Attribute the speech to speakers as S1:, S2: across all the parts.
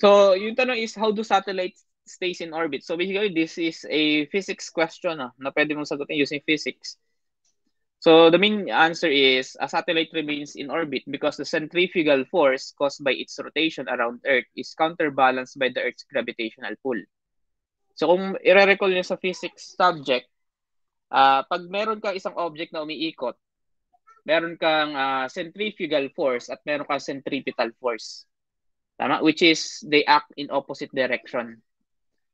S1: So, yung tanong is, how do satellites stays in orbit? So, basically, this is a physics question na pwede mong sagutin using physics. So, the main answer is, a satellite remains in orbit because the centrifugal force caused by its rotation around Earth is counterbalanced by the Earth's gravitational pull. So, kung i-recall nyo sa physics subject, pag meron ka isang object na umiikot, meron kang centrifugal force at meron kang centripetal force. Tama? Which is, they act in opposite direction.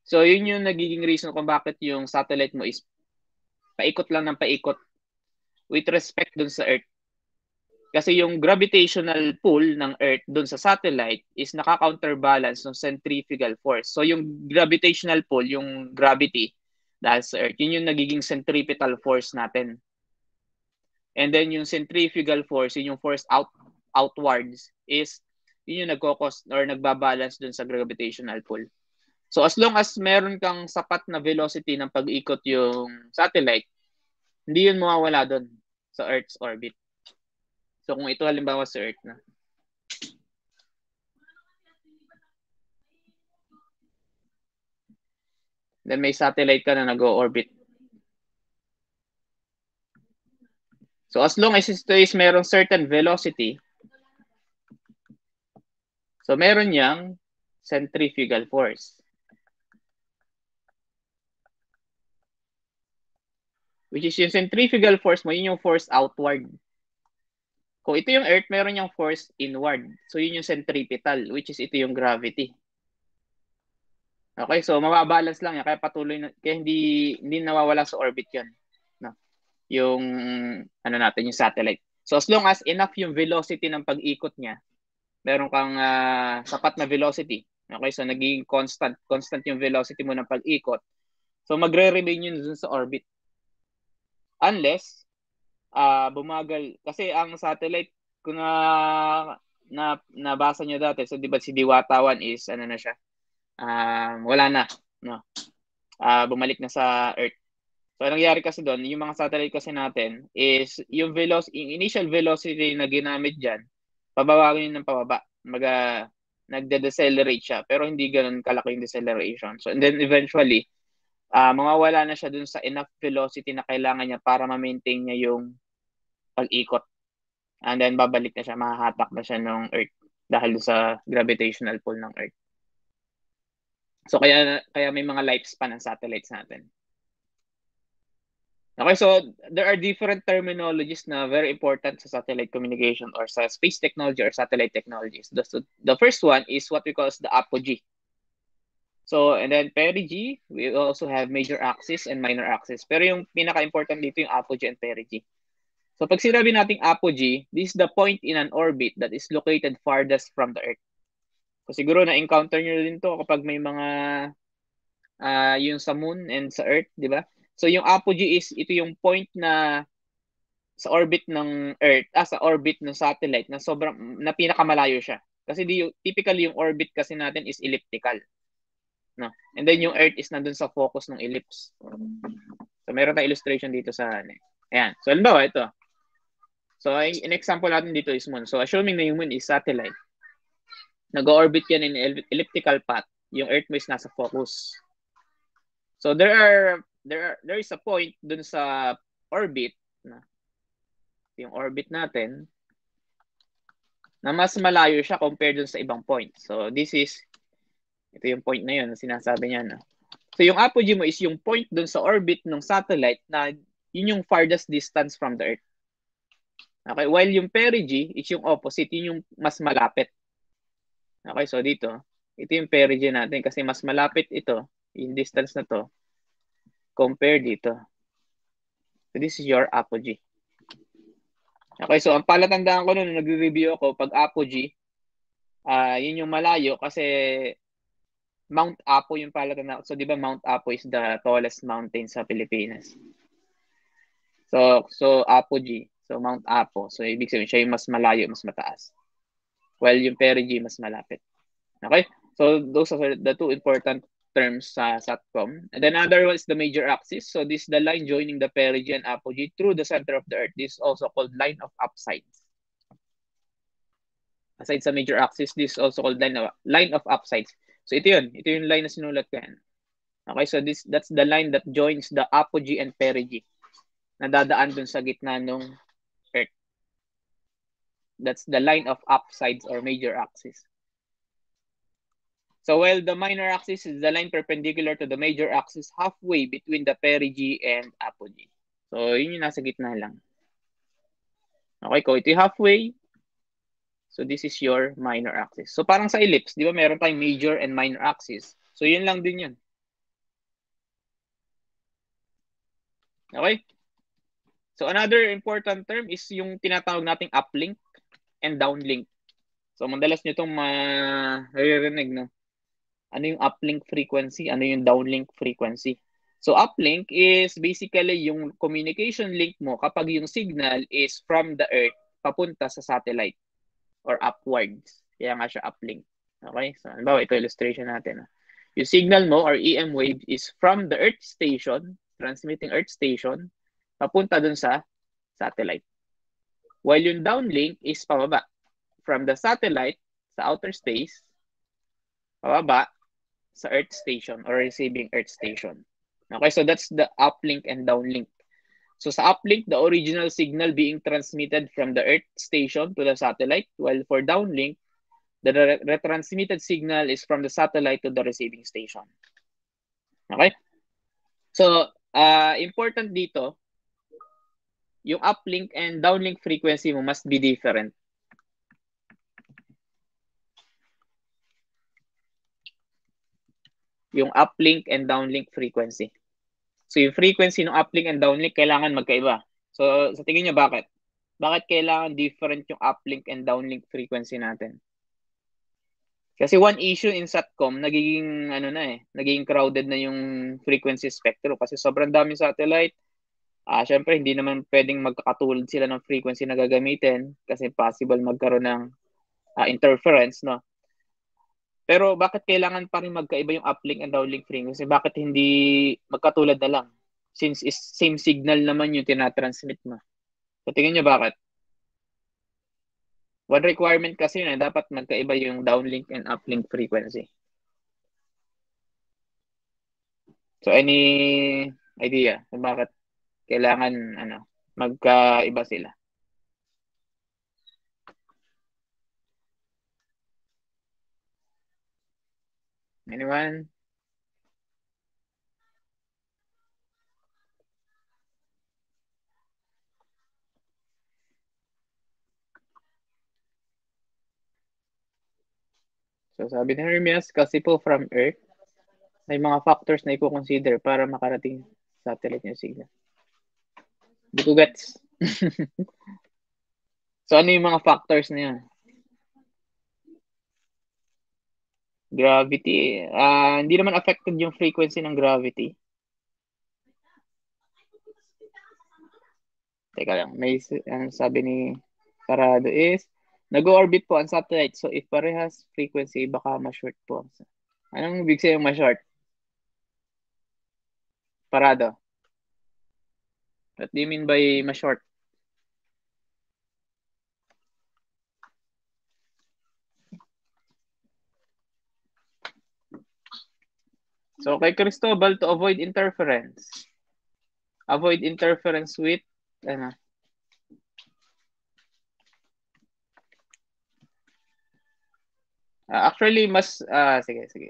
S1: So, yun yung nagiging reason kung bakit yung satellite mo is paikot lang ng paikot with respect dun sa Earth. Kasi yung gravitational pull ng Earth dun sa satellite is naka-counterbalance ng centrifugal force. So, yung gravitational pull, yung gravity dahil sa Earth, yun yung nagiging centripetal force natin. And then yung centrifugal force, yun yung force outwards, is yun yung nagkokos or nagbabalance dun sa gravitational pull. So as long as meron kang sapat na velocity ng pag-ikot yung satellite, hindi yun mawawala dun sa Earth's orbit. So kung ito halimbawa sa Earth na. Then may satellite ka na nag-orbit. So as long as ito is merong certain velocity, so meron yang centrifugal force. Which is yung centrifugal force mo, yun yung force outward. Kung ito yung Earth, meron yung force inward. So yun yung centripetal, which is ito yung gravity. Okay, so mababalance lang yan. Kaya patuloy na, kaya hindi nawawala sa orbit yun. No? Yung ano natin, yung satellite. So as long as enough yung velocity ng pag-ikot niya, meron kang sapat na velocity. Okay, so naging constant yung velocity mo ng pag-ikot. So magre-remain yun dun sa orbit. Unless bumagal. Kasi ang satellite, kung nabasa nyo dati, so di ba si Diwata 1 is, ano na siya, wala na, no? Bumalik na sa Earth. So, anong nangyari kasi doon, yung mga satellite kasi natin is, yung initial velocity na ginamit dyan, pababawin ng pababa. Nagde-decelerate siya, pero hindi ganun kalaki yung deceleration. So, and then eventually, mawawala na siya dun sa enough velocity na kailangan niya para ma-maintain niya yung pag-ikot. And then babalik na siya, mahahatak na siya ng Earth dahil sa gravitational pull ng Earth. So kaya may mga lifespan ng satellites natin. Okay, so there are different terminologies na very important sa satellite communication or sa space technology or satellite technologies. The first one is what we call the apogee. So, and then perigee, we also have major axis and minor axis. Pero yung pinaka-important dito yung apogee and perigee. So pag sinabi nating apogee, this is the point in an orbit that is located farthest from the Earth. So siguro na-encounter nyo din to kapag may mga yung sa Moon and sa Earth, di ba? So yung apogee is ito yung point na sa orbit ng Earth, sa orbit ng satellite na na pinakamalayo siya. Kasi typically yung orbit kasi natin is elliptical. No? And then yung Earth is nandun sa focus ng ellipse. So meron tayong illustration dito sa ayan. So halimbawa ito. So, an example natin dito is Moon. So, assuming na yung Moon is satellite, nag-orbit yan in elliptical path. Yung Earth mo is nasa focus. So, there is a point dun sa orbit, yung orbit natin, na mas malayo siya compared dun sa ibang point. So, ito yung point na yun, na sinasabi niya. No? So, yung apogee mo is yung point dun sa orbit ng satellite na yun yung farthest distance from the Earth. Okay, while yung perigee is yung opposite, yun yung mas malapit. Okay, so ito yung perigee natin kasi mas malapit ito, yung distance na to, compare dito. So this is your apogee. Okay, so ang palatandaan ko nung nagre-review ako, pag apogee, yun yung malayo kasi Mount Apo yung palatandaan. So di ba Mount Apo is the tallest mountain sa Pilipinas. So apogee. So Mount Apo. So ibig sabihin siya yung mas malayo, mas mataas. While yung perigee mas malapit. Okay? So those are the two important terms sa SATCOM. And then another one is the major axis. So this is the line joining the perigee and apogee through the center of the Earth. This is also called line of upsides. Aside sa major axis, this is also called line of upsides. So ito yun. Ito yung line na sinulat ko yan. Okay, so that's the line that joins the apogee and perigee na dadaan dun sa gitna ng Earth. That's the line of upsides or major axis. So while the minor axis is the line perpendicular to the major axis halfway between the perigee and apogee. So yun yung nasa gitna lang. Okay, kung ito yung halfway, so this is your minor axis. So parang sa ellipse, di ba meron tayong major and minor axis. So yun lang din yun. Okay? So another important term is yung tinatawag nating uplink and downlink. So madalas nyo itong maririnig, no? Ano yung uplink frequency? Ano yung downlink frequency? So uplink is basically yung communication link mo kapag yung signal is from the Earth papunta sa satellite or upwards. Kaya nga siya uplink. Okay? So halimbawa, ito illustration natin. Yung signal mo or EM wave is from the Earth station, transmitting Earth station, papunta dun sa satellite. While yung downlink is pababa. From the satellite sa outer space, pababa sa Earth station or receiving Earth station. Okay, so that's the uplink and downlink. So sa uplink, the original signal being transmitted from the Earth station to the satellite, while for downlink, the retransmitted signal is from the satellite to the receiving station. Okay? So, important dito, yung uplink and downlink frequency mo must be different. Yung uplink and downlink frequency. So, yung frequency ng uplink and downlink kailangan magkaiba. So, sa tingin nyo, bakit? Bakit kailangan different yung uplink and downlink frequency natin? Kasi one issue in SATCOM, nagiging crowded na yung frequency spectrum kasi sobrang daming satellite. Syempre, hindi naman pwedeng magkakatulad sila ng frequency na gagamitin kasi possible magkaroon ng interference, no? Pero bakit kailangan pa rin magkaiba yung uplink and downlink frequency? Bakit hindi magkatulad na lang? Since is same signal naman yung tinatransmit mo. So, tingin nyo bakit? One requirement kasi yun, dapat magkaiba yung downlink and uplink frequency. So, any idea kung bakit kailangan magkaiba sila? Anyone? So, sabi ni Hermes, kasi po from Earth, may mga factors na i-consider para makarating satellite yung signal. Di ko gets. So, ano yung mga factors na yan? Gravity. Hindi naman affected yung frequency ng gravity. Teka lang, may sabi ni Parado is, nag-orbit po ang satellite. So, if parehas frequency, baka ma-short po. Anong ibig sabihin ma-short? Parado. What do you mean by ma-short? So, kay Cristobal, to avoid interference. Avoid interference with, actually, sige.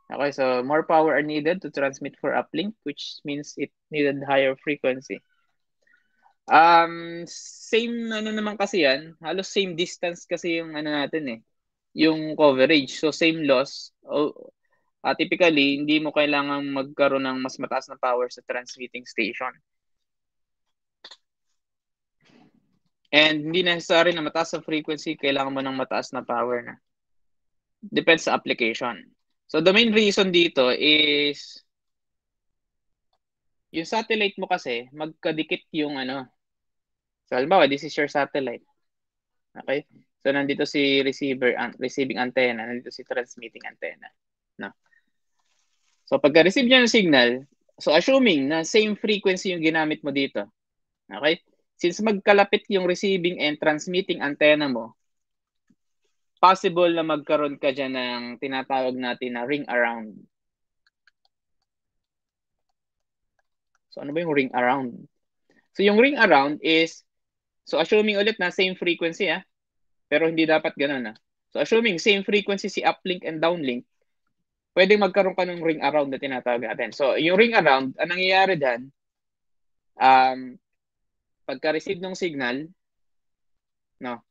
S1: Okay, so more power are needed to transmit for uplink, which means it needed higher frequency. Same naman kasi yan. Halos same distance kasi yung natin yung coverage. So same loss. Typically, hindi mo kailangan magkaroon ng mas mataas na power sa transmitting station. And hindi necessary na mataas ang frequency, kailangan mo ng mataas na power na. Depends sa application. So the main reason dito is yung satellite mo kasi magkadikit yung So halimbawa, this is your satellite. Okay? So nandito si receiving antenna, nandito si transmitting antenna. No? So pagka-receive niya ng signal, so assuming na same frequency yung ginamit mo dito. Okay? Since magkalapit yung receiving and transmitting antenna mo, possible na magkaroon ka dyan ng tinatawag natin na ring around. So, ano ba yung ring around? So, yung ring around is, so assuming ulit na same frequency, pero hindi dapat ganun, So, assuming same frequency si uplink and downlink, pwedeng magkaroon ka ng ring around na tinatawag natin. So, yung ring around, anong nangyayari dyan, pagka-receive ng signal,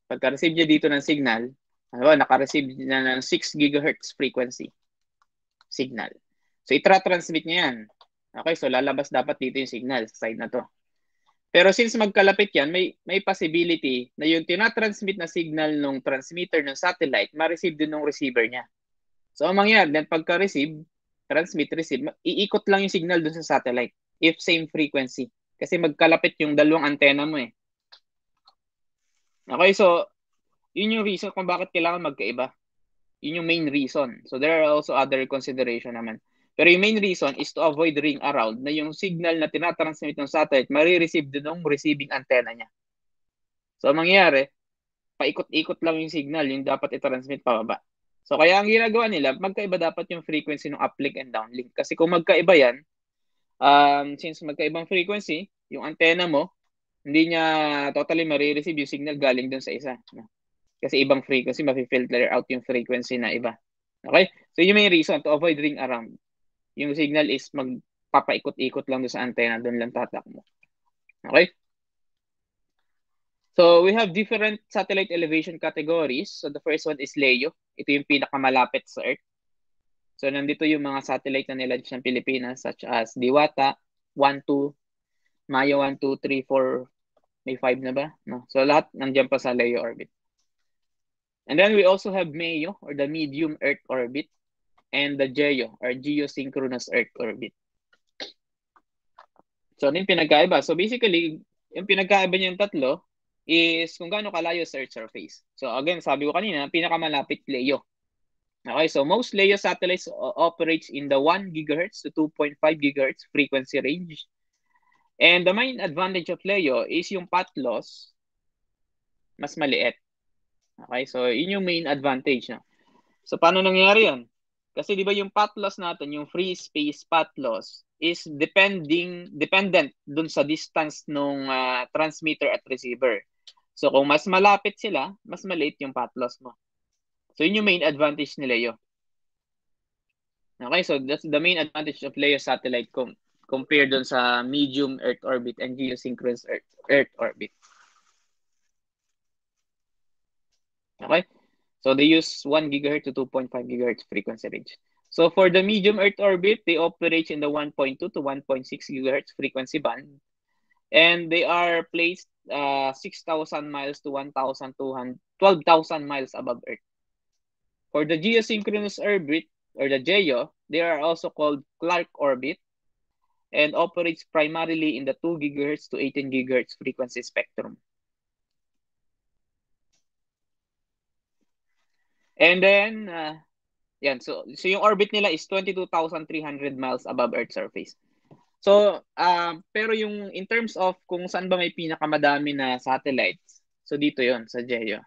S1: pagka-receive niya dito ng signal, naka-receive na ng 6 GHz frequency signal. So, itra-transmit niya yan. Okay, so lalabas dapat dito yung signal sa side na to. Pero since magkalapit yan, may possibility na yung tinatransmit na signal ng transmitter ng satellite, ma-receive din ng receiver niya. So, ang mangyayari, then pagka-receive, transmit, receive, iikot lang yung signal dun sa satellite if same frequency. Kasi magkalapit yung dalawang antena mo eh. Okay, so, yun yung reason kung bakit kailangan magkaiba. Yun yung main reason. So, there are also other consideration naman. Pero yung main reason is to avoid ring around na yung signal na tinatransmit ng satellite marireceive din ng receiving antenna niya. So, ang mangyayari, paikot-ikot lang yung signal, yung dapat i-transmit pababa. So, kaya ang ginagawa nila, magkaiba dapat yung frequency ng uplink and downlink. Kasi kung magkaiba yan, since magkaibang frequency, yung antenna mo, hindi niya totally marireceive yung signal galing dun sa isa. Kasi ibang frequency, mafi-filter out yung frequency na iba. Okay? So, yun may reason to avoid ring around. Yung signal is magpapaikot-ikot lang doon sa antenna, doon lang tatak mo. Okay? So, we have different satellite elevation categories. So, the first one is LEO. Ito yung pinakamalapit sa Earth. So, nandito yung mga satellite na nilaunch ng Pilipinas such as Diwata, 1, 2, Maya 1, 2, 3, 4, may 5 na ba? No. So, lahat nandiyan pa sa LEO orbit. And then we also have MEO or the Medium Earth Orbit and the GEO or Geosynchronous Earth Orbit. So, ano yung pinagkaiba? So, basically, yung pinagkaiba niyang tatlo is kung gaano kalayo sa Earth's surface. So, again, sabi ko kanina, pinakamalapit LEO. Okay, so most LEO satellites operates in the 1 GHz to 2.5 GHz frequency range. And the main advantage of LEO is yung path loss mas maliit. Okay, so yun yung main advantage. So, paano nangyayari yun? Kasi di ba yung path loss natin, yung free space path loss, is dependent dun sa distance ng transmitter at receiver. So, kung mas malapit sila, mas maliit yung path loss mo. So, yun yung main advantage ni LEO. Okay, so that's the main advantage of LEO satellite compared dun sa medium Earth orbit and geosynchronous Earth orbit. Okay? So, they use 1 GHz to 2.5 GHz frequency range. So, for the medium Earth orbit, they operate in the 1.2 to 1.6 GHz frequency band. And they are placed 6,000 miles to 12,000 miles above Earth. For the geosynchronous orbit, or the GEO, they are also called Clark orbit and operates primarily in the 2 GHz to 18 GHz frequency spectrum. And then, yan. So yung orbit nila is 22,300 miles above Earth's surface. So, pero yung in terms of kung saan ba may pinakamadami na satellites, so dito yon sa GEO.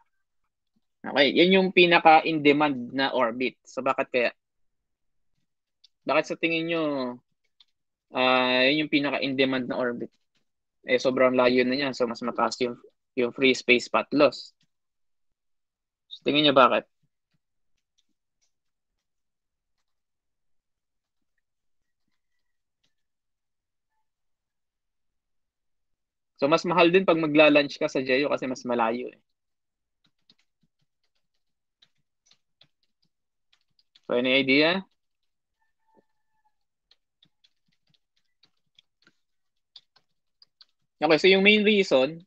S1: Okay, yan yung pinaka in demand na orbit. So bakit kaya? Bakit sa tingin nyo, yun yung pinaka in demand na orbit? Eh, sobrang layo na yan. So mas mataas yung free space path loss. So, tingin nyo bakit? So, mas mahal din pag magla-launch ka sa GEO kasi mas malayo eh. So, any idea? Okay, so yung main reason,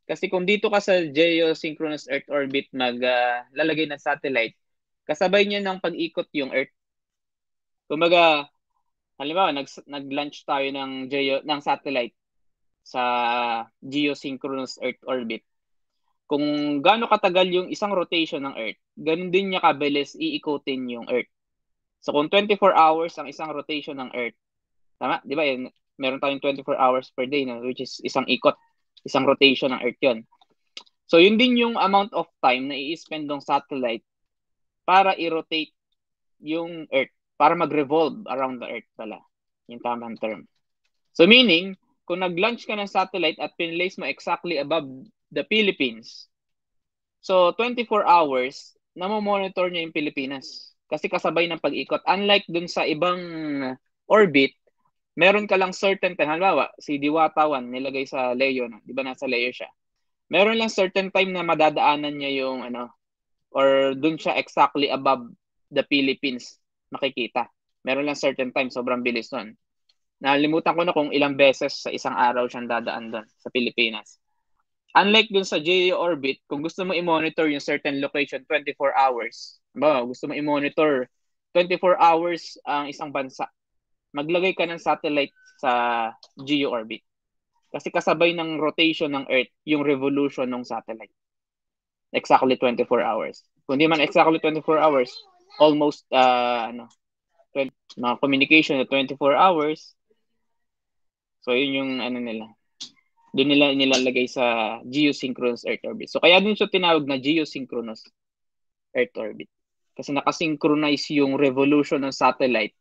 S1: kasi kung dito ka sa geosynchronous Earth orbit maglalagay ng satellite, kasabay niya ng pag-ikot yung Earth. Kumbaga, halimbawa, nag-launch tayo ng satellite sa geosynchronous Earth orbit. Kung gaano katagal yung isang rotation ng Earth, ganun din niya kabilis iikotin yung Earth. So kung 24 hours ang isang rotation ng Earth, tama? Di ba? Meron tayong 24 hours per day, no? Which is isang ikot, isang rotation ng Earth yun. So yun din yung amount of time na i-spend ng satellite para i-rotate yung Earth, para mag-revolve around the Earth pala. Yung tamang term. So meaning, kung nag-launch ka ng satellite at pinlace mo exactly above the Philippines, so 24 hours, namomonitor niya yung Pilipinas. Kasi kasabay ng pag-ikot. Unlike dun sa ibang orbit, meron ka lang certain time. Halimbawa, si Diwata 1 nilagay sa Leo, no? Di ba nasa Leo siya? Meron lang certain time na madadaanan niya yung or dun siya exactly above the Philippines makikita. Meron lang certain time, sobrang bilis nun. Nalimutan ko na kung ilang beses sa isang araw siyang dadaan doon sa Pilipinas. Unlike dun sa GEO orbit, kung gusto mo i-monitor yung certain location 24 hours, gusto mo i-monitor 24 hours ang isang bansa, maglagay ka ng satellite sa GEO orbit. Kasi kasabay ng rotation ng Earth, yung revolution ng satellite. Exactly 24 hours. Kung di man exactly 24 hours, almost mga communication na 24 hours. So yun yung nila. Doon nila nilalagay sa geosynchronous Earth orbit. So kaya din siya tinawag na geosynchronous Earth orbit. Kasi nakasynchronize yung revolution ng satellite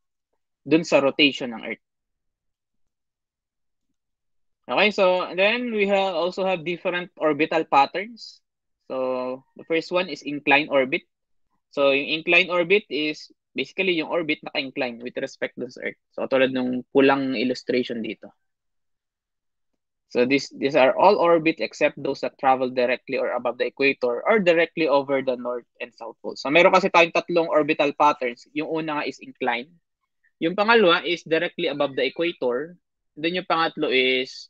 S1: doon sa rotation ng Earth. Okay, so then we also have different orbital patterns. So the first one is inclined orbit. So yung inclined orbit is basically yung orbit naka-incline with respect to Earth. So tulad ng pulang illustration dito. So these are all orbits except those that travel directly or above the equator or directly over the north and south pole. So meron kasi tayong tatlong orbital patterns. Yung una nga is inclined. Yung pangalawa is directly above the equator. Then yung pangatlo is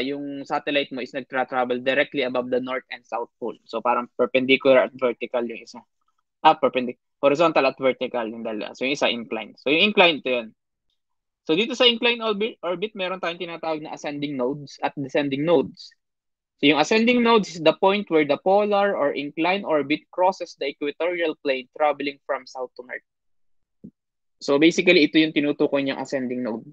S1: yung satellite mo is nagtra-travel directly above the north and south pole. So parang perpendicular at vertical yung isa. Perpendicular. Horizontal at vertical yung dalawa. So yung isa inclined. So yung inclined to yun. So dito sa inclined orbit, meron tayong tinatawag na ascending nodes at descending nodes. So yung ascending nodes is the point where the polar or inclined orbit crosses the equatorial plane traveling from south to north. So basically, ito yung tinutukoy niyang ascending node.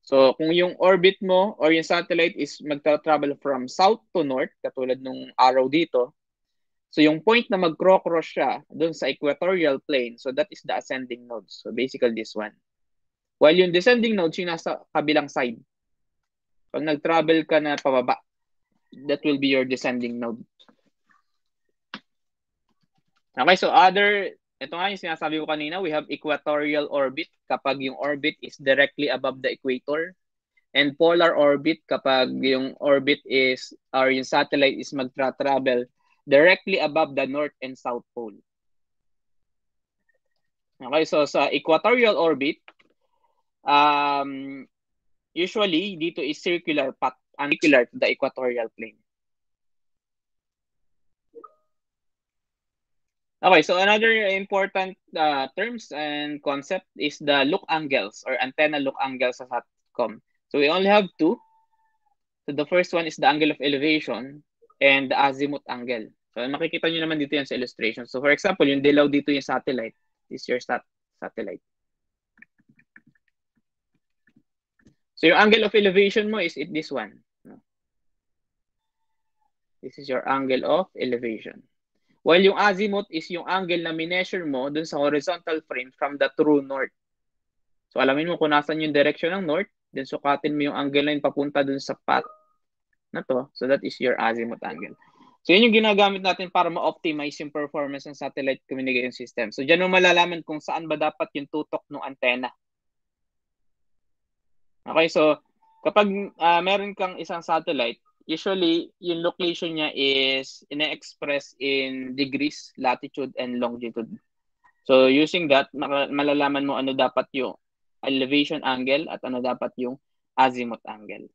S1: So kung yung orbit mo or yung satellite is magta-travel from south to north, katulad nung arrow dito, so yung point na mag-cross siya doon sa equatorial plane, so that is the ascending node. So basically this one. While yung descending node, yung nasa kabilang side. Pag nag-travel ka na pababa, that will be your descending node. Okay, so ito nga yung sinasabi ko kanina, we have equatorial orbit kapag yung orbit is directly above the equator. And polar orbit kapag yung orbit is, or yung satellite is magtra-travel directly above the north and south pole. Okay, so sa equatorial orbit, usually dito is circular path, circular to the equatorial plane. Okay, so another important terms and concept is the look angles or antenna look angles sa SATCOM. So we only have two. So the first one is the angle of elevation and the azimuth angle. So makikita nyo naman dito yan sa illustration. So for example, yung dilaw dito yung satellite. This is your satellite. So yung angle of elevation mo is this one. This is your angle of elevation. While yung azimuth is yung angle na mineasure mo dun sa horizontal frame from the true north. So alamin mo kung nasan yung direction ng north, then sukatin mo yung angle na yun papunta dun sa path na to. So that is your azimuth angle. So yun yung ginagamit natin para ma-optimize yung performance ng satellite communication system. So dyan mo malalaman kung saan ba dapat yung tutok ng antenna. Okay, so kapag meron kang isang satellite, usually yung location niya is ina-express in degrees, latitude, and longitude. So using that, malalaman mo ano dapat yung elevation angle at ano dapat yung azimuth angle.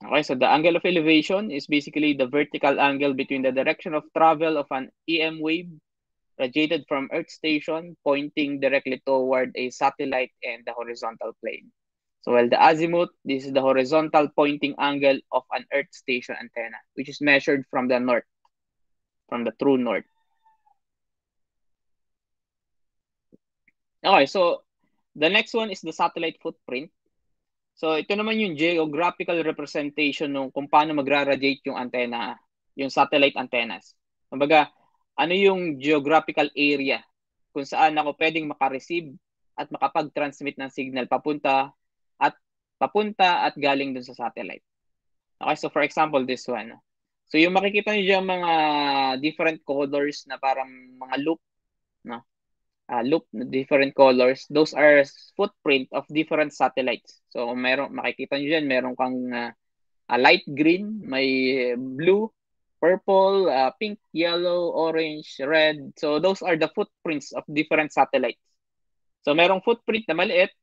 S1: Okay, so the angle of elevation is basically the vertical angle between the direction of travel of an EM wave radiated from Earth station pointing directly toward a satellite and the horizontal plane. So while the azimuth, this is the horizontal pointing angle of an Earth station antenna, which is measured from the north, from the true north. Okay, so the next one is the satellite footprint. So ito naman yung geographical representation ng kung paano magra-radiate yung antenna, yung satellite antennas. Kumbaga, ano yung geographical area kung saan ako pwedeng makareceive at makapag-transmit ng signal papunta at galing dun sa satellite. Okay, so for example, this one. So yung makikita niyo diyan mga different colors na parang mga loop, no? Loop na different colors, those are footprint of different satellites. So meron makikita niyo diyan, meron kang light green, may blue, purple, pink, yellow, orange, red. So those are the footprints of different satellites. So merong footprint na maliit,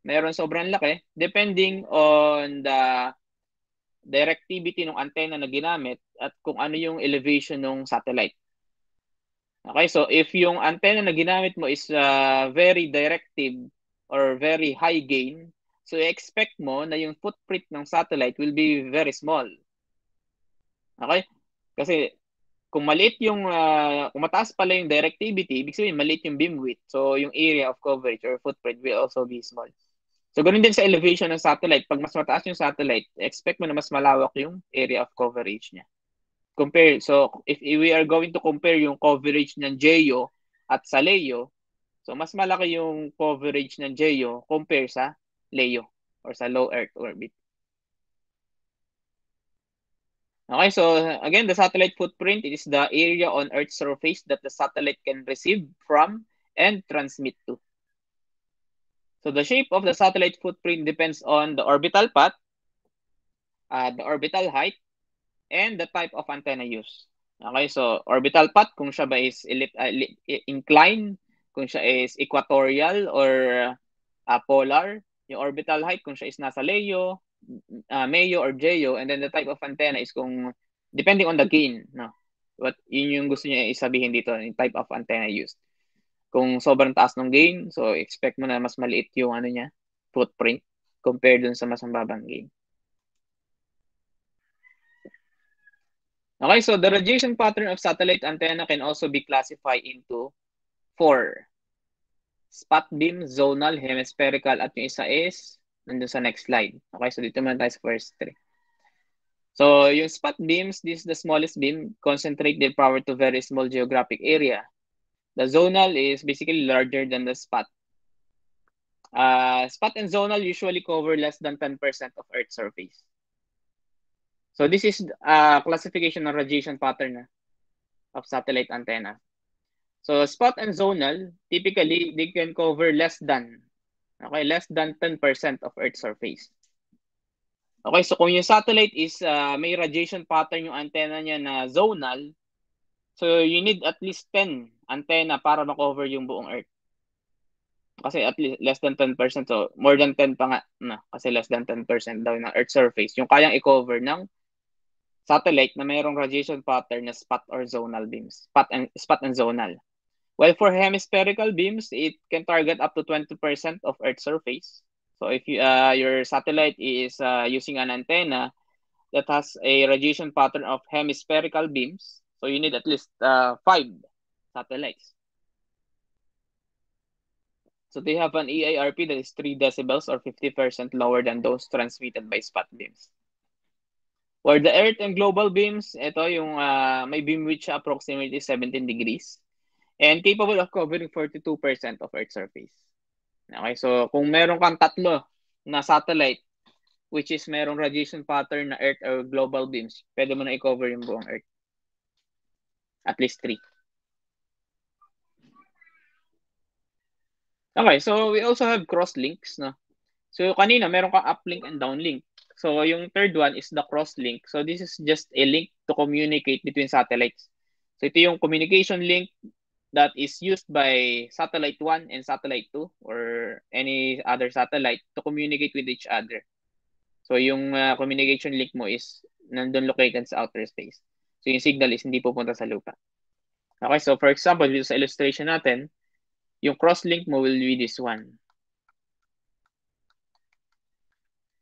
S1: meron sobrang laki, depending on the directivity ng antenna na ginamit at kung ano yung elevation ng satellite. Okay, so if yung antenna na ginamit mo is very directive or very high gain, so expect mo na yung footprint ng satellite will be very small. Okay? Kasi kung maliit yung kung mataas pala yung directivity, ibig sabihin maliit yung beam width. So yung area of coverage or footprint will also be small. So ganun din sa elevation ng satellite. Pag mas mataas yung satellite, expect mo na mas malawak yung area of coverage niya. So if we are going to compare yung coverage ng GEO at sa LEO, so mas malaki yung coverage ng GEO compare sa LEO or sa low Earth orbit. Okay, so again, the satellite footprint, it is the area on Earth's surface that the satellite can receive from and transmit to. So the shape of the satellite footprint depends on the orbital path, the orbital height, and the type of antenna used. Okay, so orbital path, kung siya ba is inclined, kung siya is equatorial or polar, yung orbital height kung siya is nasa LEO, MEO or GEO, and then the type of antenna is kung depending on the gain, no. Yun yung gusto niya isabihin dito, yung type of antenna used. Kung sobrang taas ng gain, so expect mo na mas maliit yung ano niya, footprint compared dun sa mas mababang gain. Okay, so the radiation pattern of satellite antenna can also be classified into 4. Spot beam, zonal, hemispherical, at yung isa is nandun sa next slide. Okay, so dito muna tayo sa first 3. So yung spot beams, this is the smallest beam, concentrate their power to very small geographic area. The zonal is basically larger than the spot. Spot and zonal usually cover less than 10% of Earth's surface. So this is classification ng radiation pattern of satellite antenna. So spot and zonal, typically they can cover less than 10% of Earth's surface. Okay, so kung yung satellite is may radiation pattern yung antenna niya na zonal, so you need at least 10 antenna para ma-cover yung buong Earth. Kasi at least less than 10%, so more than 10 pa nga na, kasi less than 10% daw ng Earth surface yung kayang i-cover ng satellite na mayroong radiation pattern na spot or zonal beams. Spot and zonal. Well, for hemispherical beams, it can target up to 20% of Earth's surface. So if your satellite is using an antenna that has a radiation pattern of hemispherical beams, so you need at least 5 satellites. So they have an EIRP that is 3 decibels or 50% lower than those transmitted by spot beams. For the Earth and global beams, ito yung may beam width siya approximately 17 degrees and capable of covering 42% of Earth's surface. Okay, so kung meron kang tatlo na satellite which is merong radiation pattern na Earth or global beams, pwede mo na i-cover yung buong Earth. At least 3. Okay, so we also have cross-links, no? So kanina meron kang uplink and downlink. So yung third one is the cross-link. So this is just a link to communicate between satellites. So ito yung communication link that is used by satellite 1 and satellite 2 or any other satellite to communicate with each other. So yung communication link mo is nandun located sa outer space. So yung signal is hindi pupunta sa lupa. Okay, so for example, dito sa illustration natin, yung cross-link mo will be this one.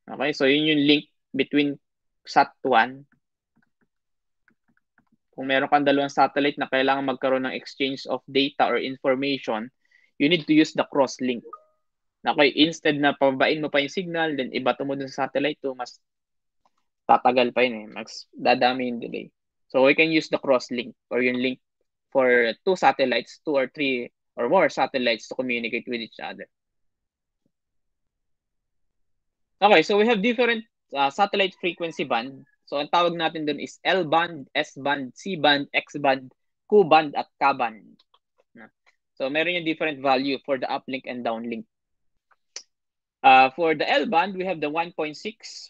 S1: Okay, so yun yung link between SAT1. Kung meron kang dalawang satellite na kailangan magkaroon ng exchange of data or information, you need to use the cross-link. Okay, instead na pababain mo pa yung signal, then ibato mo dun sa satellite 2, mas tatagal pa yun eh. Mas dadami yung delay. So we can use the cross-link or yung link for two satellites, two or three or more satellites to communicate with each other. Okay, so we have different satellite frequency band. So ang tawag natin dun is L-band, S-band, C-band, X-band, Q-band, at Ka-band. So meron yung different value for the uplink and downlink. For the L-band, we have the 1.6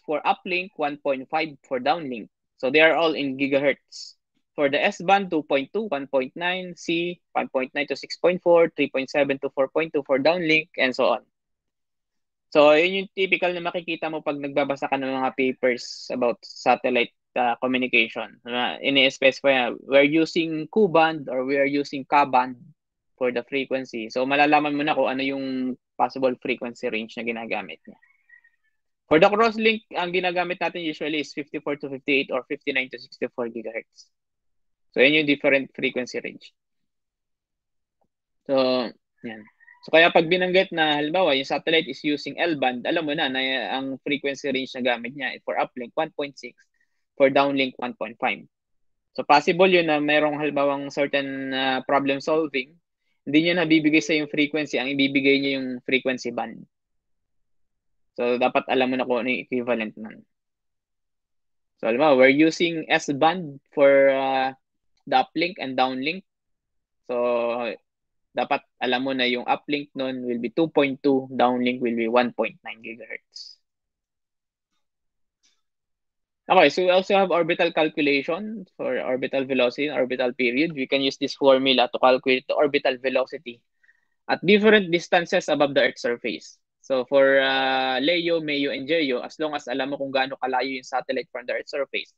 S1: for uplink, 1.5 for downlink. So they are all in gigahertz. For the S-band, 2.2, 1.9, C, 1.9 to 6.4, 3.7 to 4.2 for downlink, and so on. So, yun yung typical na makikita mo pag nagbabasa ka ng mga papers about satellite communication. Ini-specify, we're using Ku-band or we are using Ka-band for the frequency. So, malalaman mo na kung ano yung possible frequency range na ginagamit niya. For the crosslink, ang ginagamit natin usually is 54 to 58 or 59 to 64 gigahertz. So, yun yung different frequency range. So, yan. So, kaya pag binanggit na, halimbawa, yung satellite is using L-band, alam mo na ang frequency range na gamit niya for uplink, 1.6, for downlink, 1.5. So, possible yun na mayroong halimbawang certain problem solving, hindi niya nabibigay sa yung frequency, ang ibibigay niya yung frequency band. So, dapat alam mo na kung ano yung equivalent nun. So, halimbawa, we're using S-band for the uplink and downlink. So, dapat alam mo na yung uplink nun will be 2.2, downlink will be 1.9 gigahertz. Okay, so we also have orbital calculation for orbital velocity and orbital period. We can use this formula to calculate the orbital velocity at different distances above the Earth's surface. So for LEO, MEO, and GEO, as long as alam mo kung gaano kalayo yung satellite from the Earth's surface,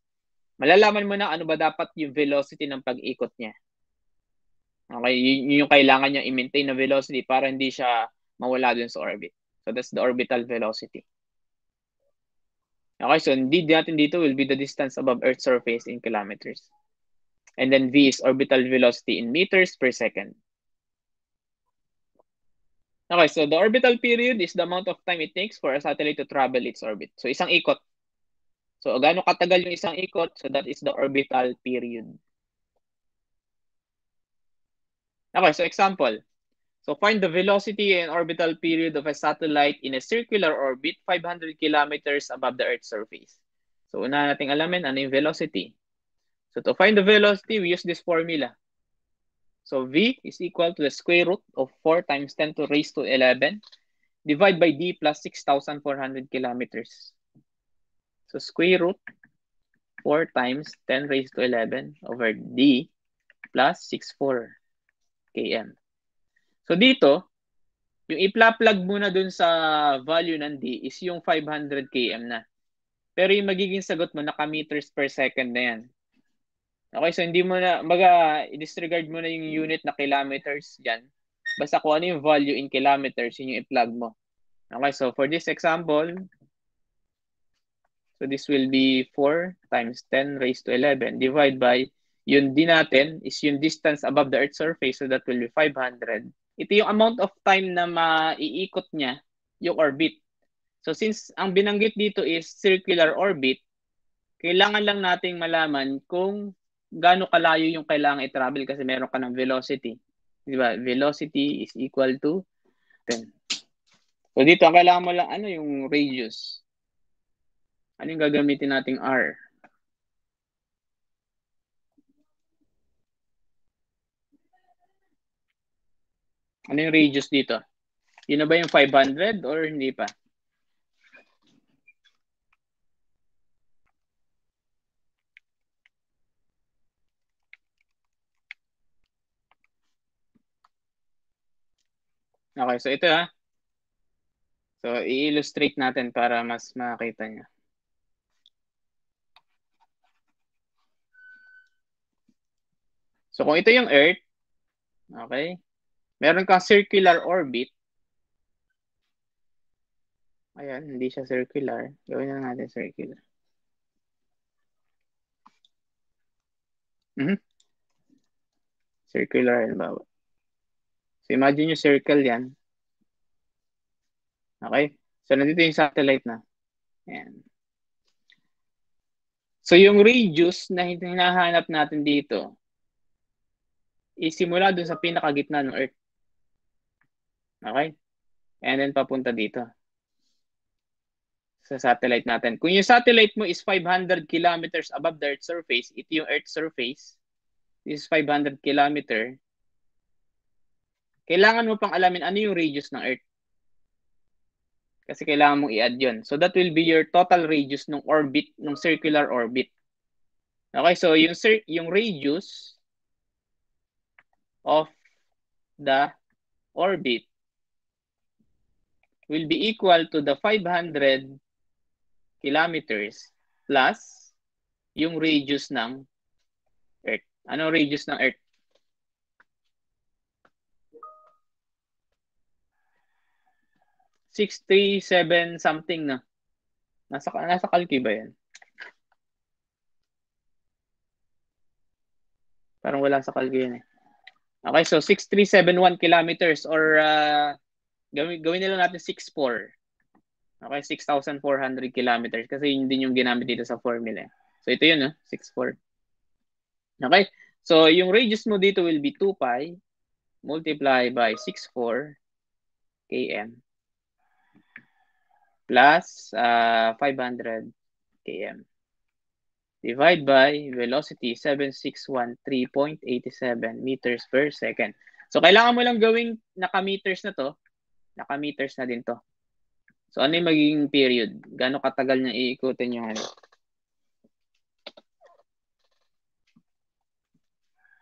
S1: malalaman mo na ano ba dapat yung velocity ng pag-ikot niya. Okay, yun yung kailangan niya i-maintain na velocity para hindi siya mawala dun sa orbit. So that's the orbital velocity. Okay, so need natin dito will be the distance above Earth's surface in kilometers. And then V is orbital velocity in meters per second. Okay, so the orbital period is the amount of time it takes for a satellite to travel its orbit. So isang ikot. So gaano katagal yung isang ikot? So that is the orbital period. Okay, so example. So find the velocity and orbital period of a satellite in a circular orbit 500 kilometers above the Earth's surface. So una nating alamin ano yung velocity. So to find the velocity, we use this formula. So V is equal to the square root of 4 times 10 to raise to 11 divided by D plus 6,400 kilometers. So square root 4 times 10 raised to 11 over D plus 64 km. So dito, yung ipla-plug muna dun sa value ng D is yung 500 km na. Pero yung magiging sagot mo, naka meters per second na yan. Okay, so hindi mo na, i-disregard mo na yung unit na kilometers dyan. Basta kung ano yung value in kilometers, yun yung i-plug mo. Okay, so for this example, so this will be 4 times 10 raised to 11 divided by, yun din natin is yung distance above the Earth's surface, so that will be 500. Ito yung amount of time na maiikot niya yung orbit. So since ang binanggit dito is circular orbit, kailangan lang nating malaman kung gaano kalayo yung kailangan i-travel kasi meron ka ng velocity. Di ba? Velocity is equal to 10. So dito, ang kailangan mo lang, ano yung radius? Ano yung gagamitin nating R? Ano yung radius dito? Yun na ba yung 500 or hindi pa? Okay, so ito ha. So i-illustrate natin para mas makita niyo. So kung ito yung Earth, okay, meron kang circular orbit. Ayan, hindi siya circular. Gawin na natin circular. Circular, halimbawa. So imagine yung circle yan. Okay? So, nandito yung satellite na. Ayan. So, yung radius na hinahanap natin dito, isimula dun sa pinakagitna ng Earth. Okay? And then, papunta dito sa satellite natin. Kung yung satellite mo is 500 kilometers above the Earth's surface, ito yung Earth's surface, this is 500 kilometer, kailangan mo pang alamin ano yung radius ng Earth. Kasi kailangan mong i-add yun. So that will be your total radius ng orbit, ng circular orbit. Okay, so yung radius of the orbit will be equal to the 500 kilometers plus yung radius ng Earth. Anong radius ng Earth? 637 something na. Nasa calci ba yan? Parang wala sa calci yan eh. Okay, so 6371 kilometers or gawin na lang natin 64. Okay, 6,400 kilometers kasi yun din yung ginamit dito sa formula. So ito yun, 64. Okay, so yung radius mo dito will be 2 pi multiply by 64 km plus 500 km. Divide by velocity 7613.87 meters per second. So, kailangan mo lang gawing naka-meters na to. Naka-meters na din to. So, ano yung magiging period? Gano'ng katagal niya iikutin yung ano?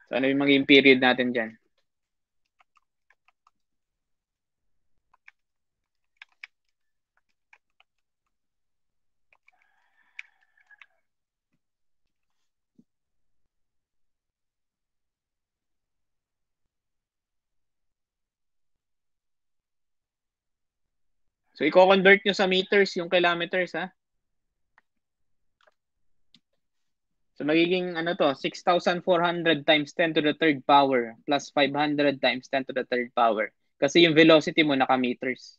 S1: So, ano yung magiging period natin dyan? So, i-convert nyo sa meters yung kilometers, ha? So, magiging ano to, 6,400 times 10 to the third power plus 500 times 10 to the third power. Kasi yung velocity mo naka-meters.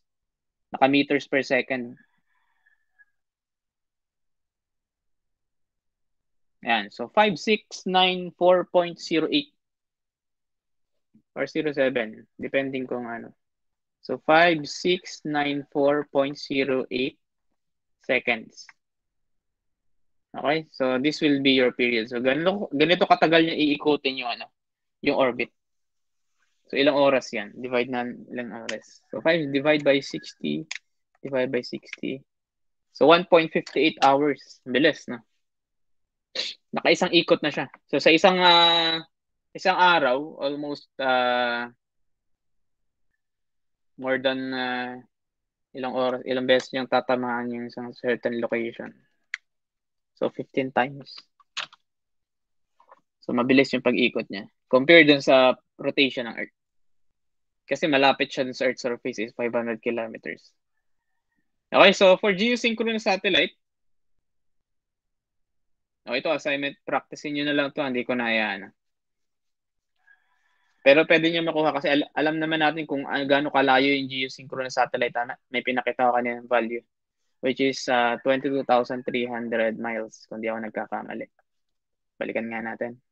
S1: Naka-meters per second. Ayan. So, 5694.08 or 07. Depending kung ano. So, 5694.08 seconds. Okay? So, this will be your period. So, ganito katagal niya iikutin yung ano, yung orbit. So, ilang oras yan? Divide na ilang oras. So, 5 divide by 60 divide by 60. So, 1.58 hours. Bilis, no? Nakaisang ikot na siya. So, sa isang araw, almost more than ilang beses niyang tatamaan yung isang certain location. So, 15 times. So, mabilis yung pag-ikot niya. Compared dun sa rotation ng Earth. Kasi malapit siya dun sa Earth's surface is 500 kilometers. Okay, so for geosynchronous satellite, ito assignment, practicein nyo na lang to, hindi ko na yan. Pero pwede nyo makuha kasi alam naman natin kung gaano kalayo yung geosynchronous satellite. May pinakita ko kanina ng value, which is 22,300 miles, kung di ako nagkakamali. Balikan nga natin.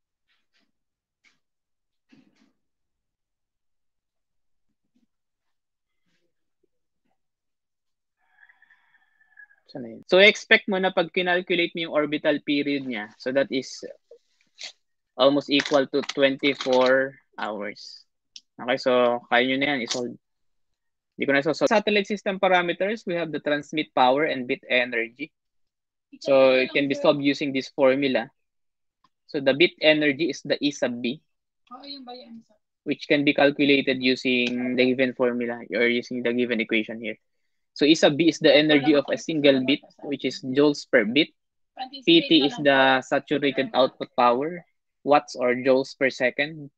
S1: So, expect mo na pag kinalculate mo yung orbital period niya, so that is almost equal to 24 hours. Okay, so kaya nyo na yan, isolve. Hindi ko na so satellite system parameters, we have the transmit power and bit energy. So, it can be solved using this formula. So, the bit energy is the E sub B, which can be calculated using the given formula or using the given equation here. So, E sub B is the energy of a single bit, which is joules per bit. PT is the saturated output power, watts or joules per second.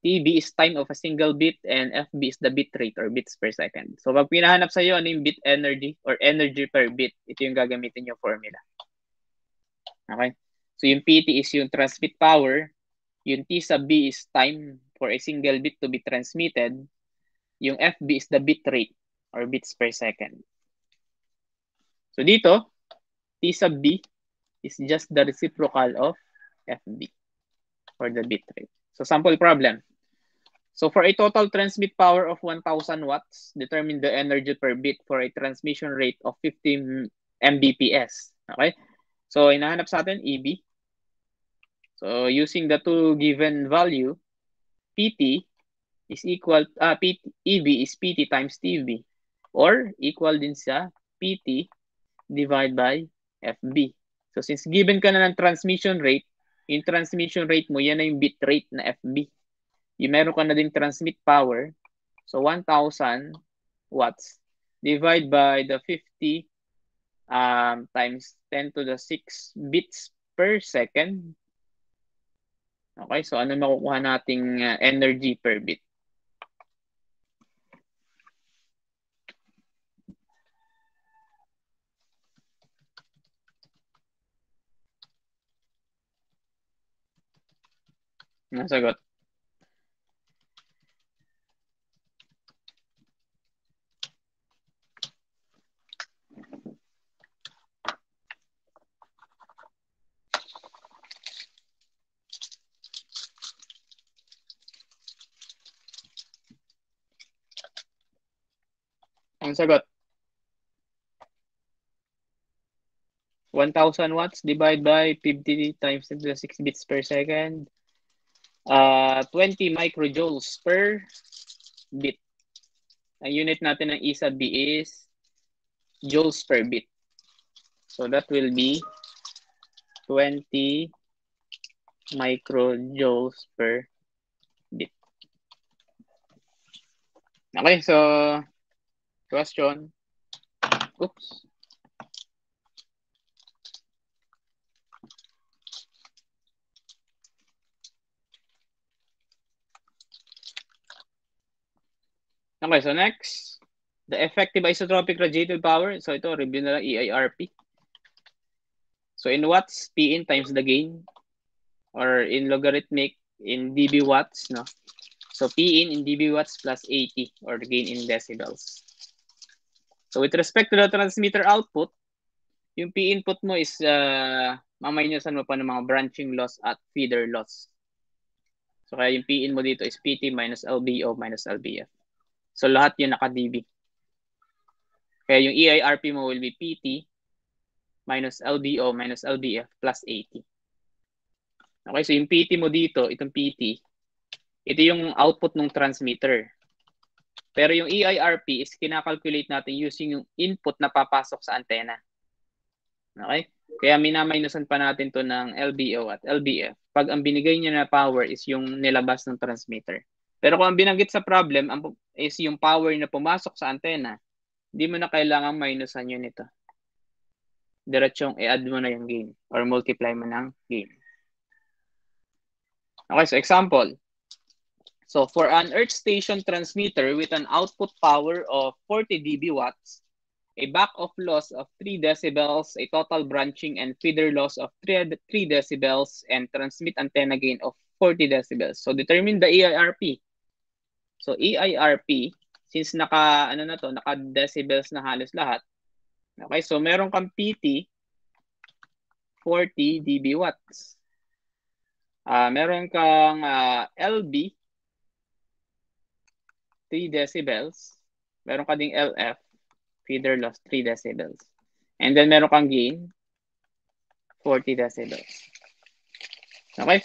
S1: TB is time of a single bit, and FB is the bit rate or bits per second. So, pag pinahanap sa'yo ano yung bit energy or energy per bit, ito yung gagamitin yung formula. Okay? So, yung PT is yung transmit power. Yung T sub B is time for a single bit to be transmitted. Yung FB is the bit rate. or bits per second. So dito, T sub B is just the reciprocal of FB or the bit rate. So sample problem. So for a total transmit power of 1,000 watts, determine the energy per bit for a transmission rate of 50 Mbps. Okay? So hinahanap sa atin EB. So using the two given value, PT is equal, EB is PT times TB or equal din sa PT divided by FB. So since given ka na ng transmission rate, yung transmission rate mo, yan na yung bit rate na FB. Yung meron ka na din transmit power, so 1,000 watts divide by the 50 times 10 to the 6 bits per second. Okay, so ano makukuha nating energy per bit? Nasagot. Ang sagot, 1,000 watts divided by 50 times 10 to the 6 bits per second. 20 microjoules per bit. Ang unit natin ng E sub B is joules per bit. So that will be 20 microjoules per bit. Okay, so question. Oops. Okay, so next, the effective isotropic radiative power. So ito, review na lang EIRP. So in watts, P in times the gain, or in logarithmic, in dB watts, no? So P in dB watts plus 80, or the gain in decibels. So with respect to the transmitter output, yung P input mo is, mamayinusan mo pa ng mga branching loss at feeder loss. So kaya yung P in mo dito is PT minus LBO minus LBF. So lahat yun naka-dB. Kaya yung EIRP mo will be PT minus LBO minus LBF plus 80. Okay, so yung PT mo dito, itong PT, ito yung output ng transmitter. Pero yung EIRP is kinakalculate natin using yung input na papasok sa antena. Okay? Kaya minaminusan pa natin to ng LBO at LBF pag ang binigay niya na power is yung nilabas ng transmitter. Pero kung ang binanggit sa problem is yung power na pumasok sa antena, hindi mo na kailangan minusan yun ito. Diretsong i-add mo na yung gain or multiply mo ng gain. Okay, so example. So for an earth station transmitter with an output power of 40 dB watts, a back-off loss of 3 decibels, a total branching and feeder loss of 3 decibels, and transmit antenna gain of 40 decibels. So determine the EIRP. So EIRP, since naka decibels na halos lahat. Okay, so meron kang PT 40 dB watts. Meron kang LB 3 decibels. Meron ka ding LF feeder loss 3 decibels. And then meron kang gain 40 decibels. Okay?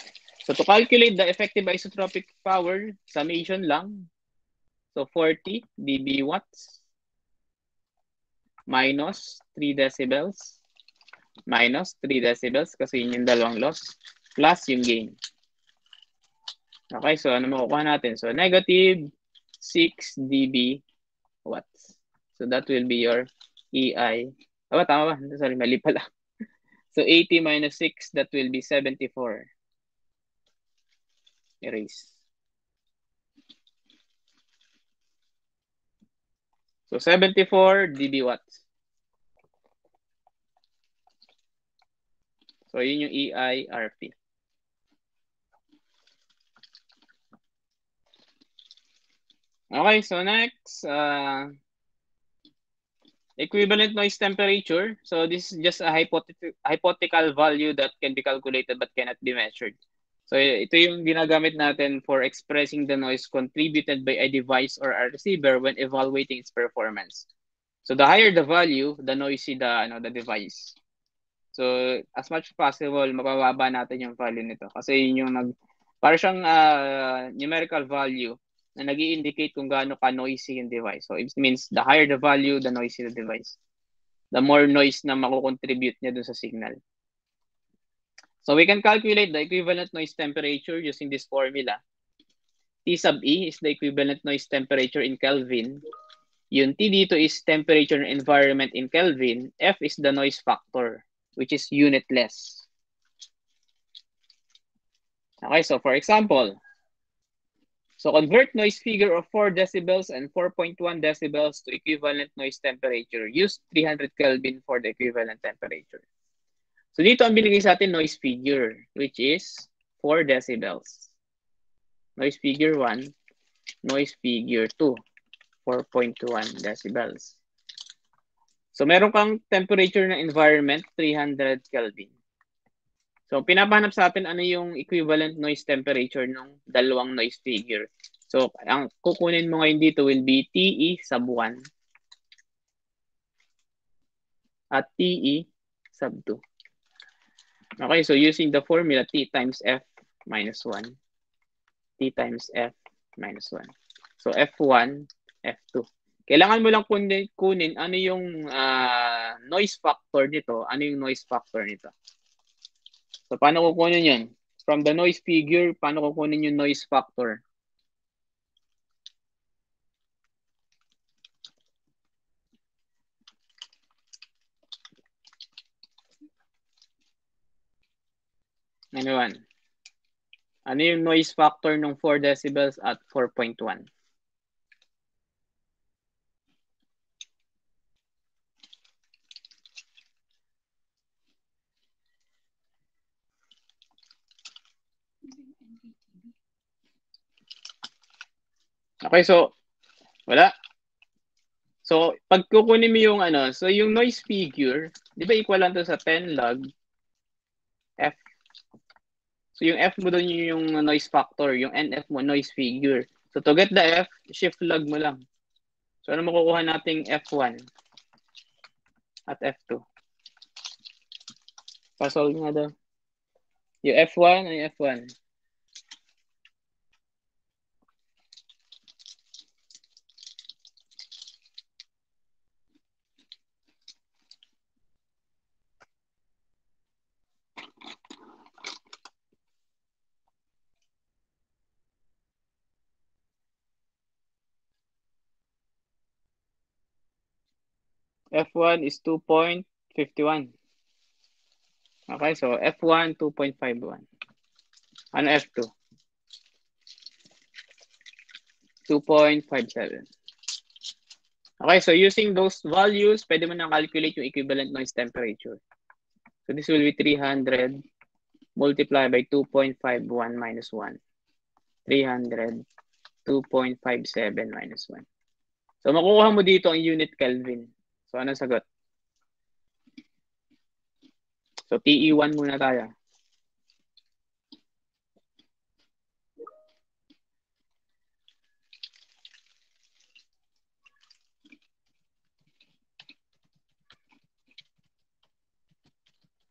S1: So to calculate the effective isotropic power, summation lang. So 40 dB watts minus 3 decibels minus 3 decibels kasi yun yung dalawang loss plus yung gain. Okay, so ano makukuha natin? So negative 6 dB watts. So that will be your EI. Tama ba? Sorry, mali pala. So 80 minus 6, that will be 74. Erase. So 74 dB watts. So yun yung EIRP. Okay, so next, Equivalent noise temperature. So this is just a hypothetical value that can be calculated but cannot be measured. So ito yung ginagamit natin for expressing the noise contributed by a device or a receiver when evaluating its performance. So the higher the value, the noisy the device. So as much as possible, mabababa natin yung value nito kasi yun yung para siyang numerical value na nag-i-indicate kung gaano ka noisy yung device. So it means the higher the value, the noisy the device. The more noise na mako-contribute niya dun sa signal. So we can calculate the equivalent noise temperature using this formula. T sub E is the equivalent noise temperature in Kelvin. Yung T dito is temperature environment in Kelvin. F is the noise factor, which is unitless. Okay, so for example, so convert noise figure of 4 decibels and 4.1 decibels to equivalent noise temperature. Use 300 Kelvin for the equivalent temperature. So dito ang binigay sa atin noise figure, which is 4 decibels. Noise figure 1, noise figure 2, 4.1 decibels. So meron kang temperature ng environment, 300 Kelvin. So pinapahanap sa atin ano yung equivalent noise temperature ng dalawang noise figure. So ang kukunin mo ngayon dito will be TE sub 1 at TE sub 2. Okay, so using the formula T times F minus 1, T times F minus 1. So F1, F2. Kailangan mo lang kunin ano yung noise factor nito. Ano yung noise factor nito? So paano kukunin yun? From the noise figure, paano kukunin yung noise factor? Ano yung noise factor ng 4 decibels at 4.1? Okay, so wala. So pag kukunin mo yung so yung noise figure, di ba equal lang to sa 10 log F. So yung F mo doon yung noise factor, yung NF mo noise figure. So to get the F, shift log mo lang. So ano makukuha nating F1 at F2? Pa-solve nga daw. Yung F1 ay F1. F1 is 2.51. Okay, so F1, 2.51. Ano F2? 2.57. Okay, so using those values, pwede mo na calculate yung equivalent noise temperature. So this will be 300 multiplied by 2.51 minus 1. 300, 2.57 minus 1. So makukuha mo dito ang unit Kelvin. So ano sagot? So TE1 muna tayo.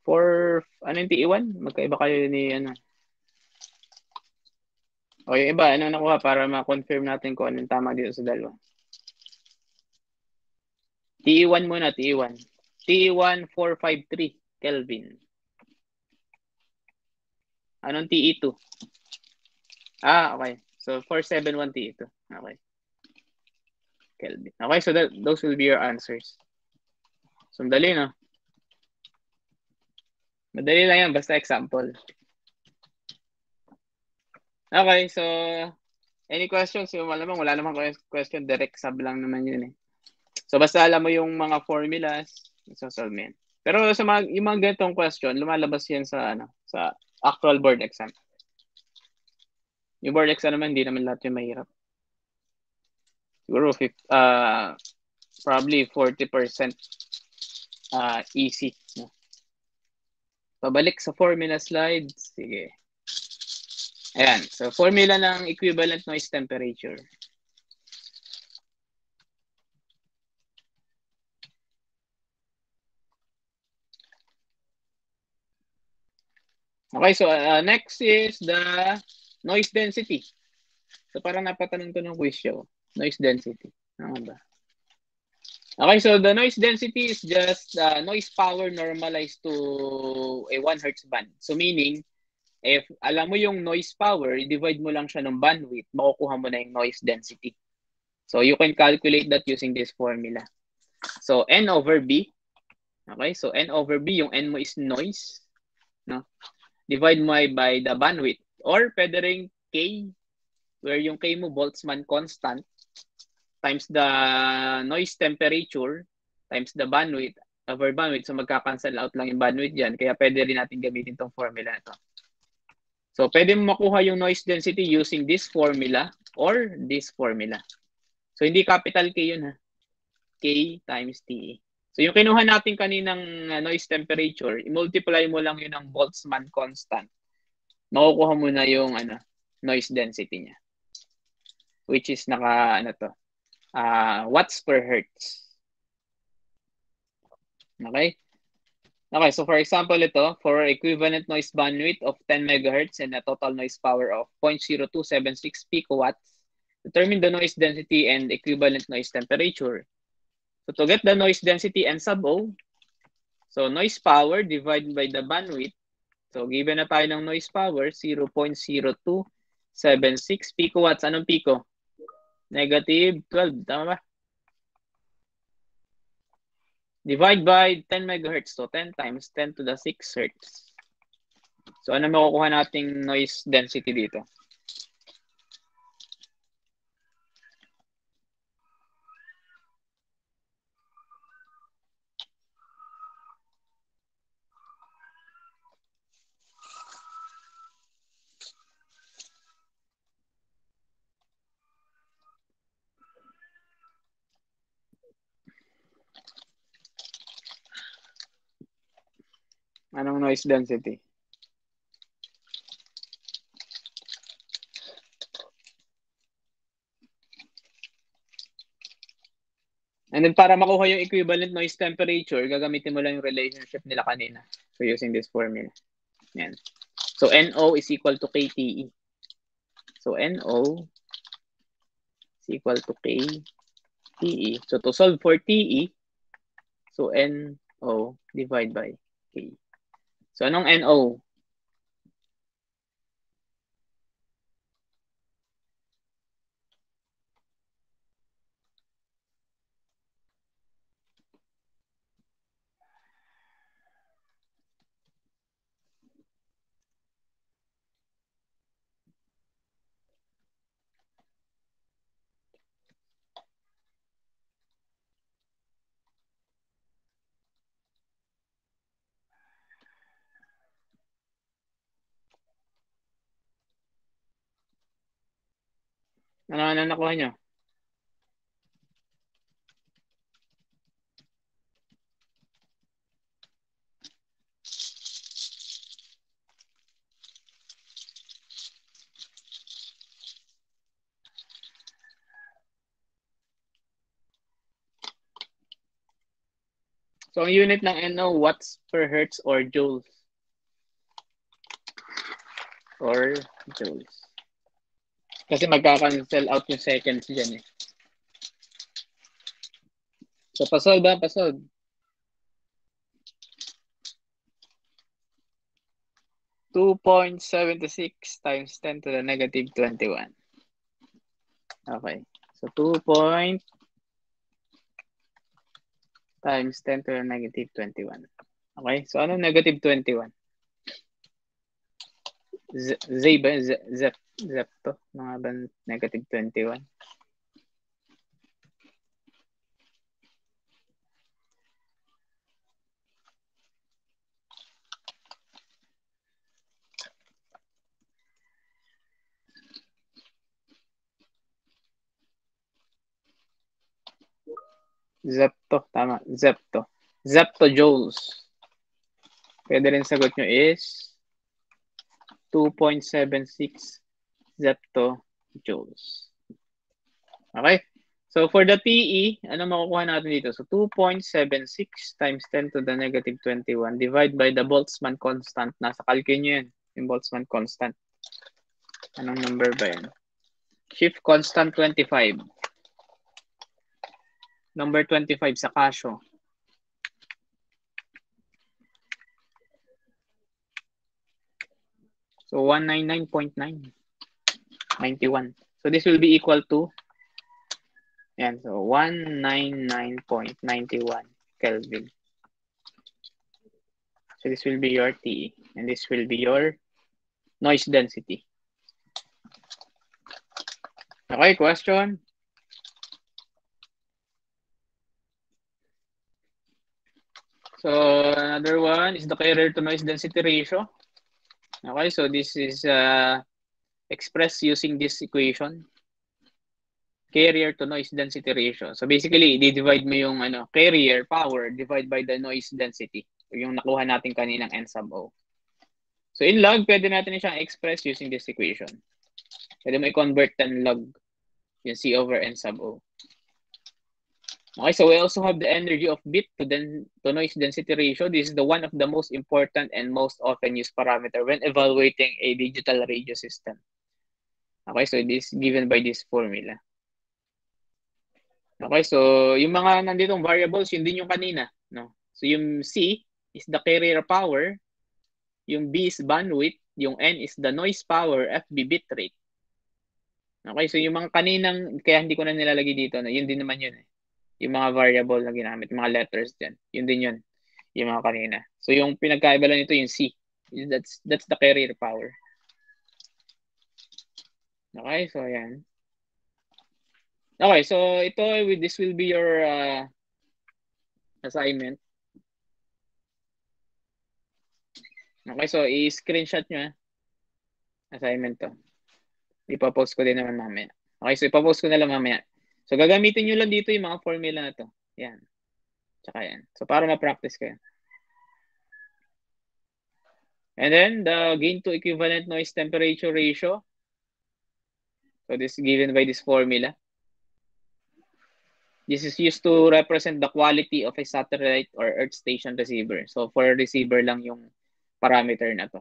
S1: For ano yung TE1? Magkaiba kayo ni O yung iba, ano nakuha para ma-confirm natin kung anong tama dito sa dalawa. TE1 muna, TE1. TE1, 453 Kelvin. Anong TE2? Okay. So 471 TE2. Okay. Kelvin. Okay, so those will be your answers. So madali, no? Madali lang yan, basta example. Okay, so any questions? Yung malamang wala namang question, direct sub lang naman yun eh. So basta alam mo yung mga formulas, isosolve mo yan. Pero sa yung mga ganitong question, lumalabas yan sa sa actual board exam. Yung board exam naman, hindi naman lahat yung mahirap. Siguro probably 40% easy. No? Pabalik sa formula slides. Sige. Ayan. So, formula ng equivalent noise temperature. Okay, so next is the noise density. So, parang napatanong ko ng quiz show. Noise density. Ano ba? Okay, so the noise density is just noise power normalized to a 1 hertz band. So, meaning, if alam mo yung noise power, divide mo lang siya ng bandwidth, makukuha mo na yung noise density. So, you can calculate that using this formula. So, N over B. Okay, so N over B, yung N mo is noise. No? Divide mo by the bandwidth. Or pwede rin K, where yung K mo Boltzmann constant, times the noise temperature, times the bandwidth, over bandwidth. So magka-cancel out lang yung bandwidth dyan. Kaya pwede rin natin gamitin tong formula na to. So pwede mo makuha yung noise density using this formula or this formula. So hindi capital K yun ha. K times TE. So yung kinuha natin kaninang noise temperature, i-multiply mo lang yun ng Boltzmann constant. Makukuha mo na yung noise density niya. Which is watts per hertz. Okay? Okay, so for example ito, for equivalent noise bandwidth of 10 megahertz and a total noise power of 0.0276 picowatts, determine the noise density and equivalent noise temperature. So to get the noise density N sub O, so noise power divided by the bandwidth. So given na tayo ng noise power, 0.0276 picowatts. Anong pico? Negative 12, tama ba? Divide by 10 megahertz. So 10 times 10 to the 6 hertz. So ano makukuha nating noise density dito? Anong noise density? And then para makuha yung equivalent noise temperature, gagamitin mo lang yung relationship nila kanina. So using this formula. Yan. So NO is equal to KTE. So NO is equal to KTE. So to solve for TE, so NO divide by K. So anong NO? Ano nakuha nyo? So ang unit ng NO, watts per hertz or joules? Or joules. Kasi magka-cancel out yung seconds dyan eh. So pasolve ba? Pasolve. .76 times 10 to the negative 21. Okay. So 2 times 10 to the negative 21. Okay. So ano negative 21? Z ba? Z to? Mga ba negative 21? Zepto, tama. Zepto. Zeptojoules. Pwede rin sagot nyo is 2.76 zeptojoules. Okay? So for the PE, ano makukuha natin dito? So 2.76 times 10 to the negative 21 divide by the Boltzmann constant. Nasa calculate nyo yan, yung Boltzmann constant. Anong number ba yan? Shift constant 25. Number 25 sa Casio. So 199.9. 91. So this will be equal to, yan, so 199.91 Kelvin. So this will be your TE, and this will be your noise density. Okay, question? So another one is the carrier to noise density ratio. Okay, so this is expressed using this equation. Carrier to noise density ratio. So basically, i-divide mo yung carrier power divide by the noise density. So yung nakuha natin kaninang N sub O. So in log, pwede natin siyang express using this equation. Pwede mo i-convert ng log yung C over N sub O. Okay, so we also have the energy of bit to noise density ratio. This is the one of the most important and most often used parameter when evaluating a digital radio system. Okay, so this is given by this formula. Okay, so yung mga nanditong variables, yun din yung kanina. No? So yung C is the carrier power, yung B is bandwidth, yung N is the noise power, FB bit rate. Okay, so yung mga kaninang, kaya hindi ko na nilalagay dito, no? Yun din naman yun. Yung mga variable na ginamit, yung mga letters dyan. Yun din yun, yung mga kanina. So yung pinagkaiba lang nito yung C. That's the carrier power. Okay, so yan. Okay, so this will be your assignment. Okay, so i-screenshot nyo assignment to. Ipapost ko din naman mamaya. Okay, so ipapost ko na lang mamaya. So gagamitin nyo lang dito yung mga formula na to. Yan. Tsaka yan. So para ma-practice kayo. And then the gain to equivalent noise temperature ratio. So this is given by this formula. This is used to represent the quality of a satellite or earth station receiver. So for receiver lang yung parameter na to.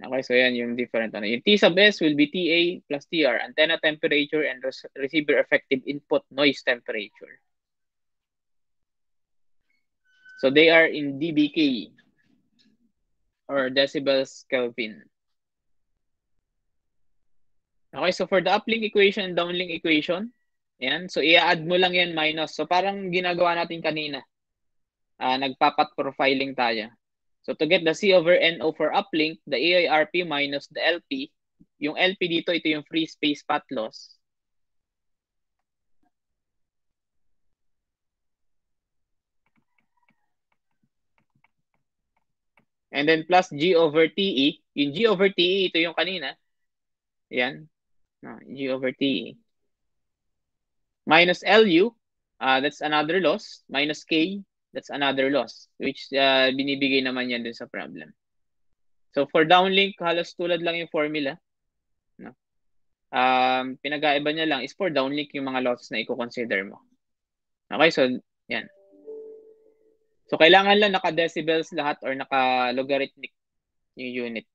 S1: Okay, so yan yung different. Yung T sub S will be TA plus TR, antenna temperature and receiver effective input noise temperature. So they are in dBK or decibels Kelvin. Okay, so for the uplink equation and downlink equation, yan, so i-add mo lang yan minus. So parang ginagawa natin kanina. Nagpapat profiling tayo. So to get the C over NO for uplink, the AIRP minus the LP. Yung LP dito, ito yung free space path loss. And then plus G over TE. Yung G over TE, ito yung kanina. Yan. G over TE. Minus LU, that's another loss. Minus K, that's another loss. Which binibigay naman yan dun sa problem. So for downlink, halos tulad lang yung formula. No? Pinag-aiba niya lang is for downlink yung mga losses na i-consider mo. Okay, so yan. So kailangan lang naka-decibels lahat or naka-logarithmic yung unit.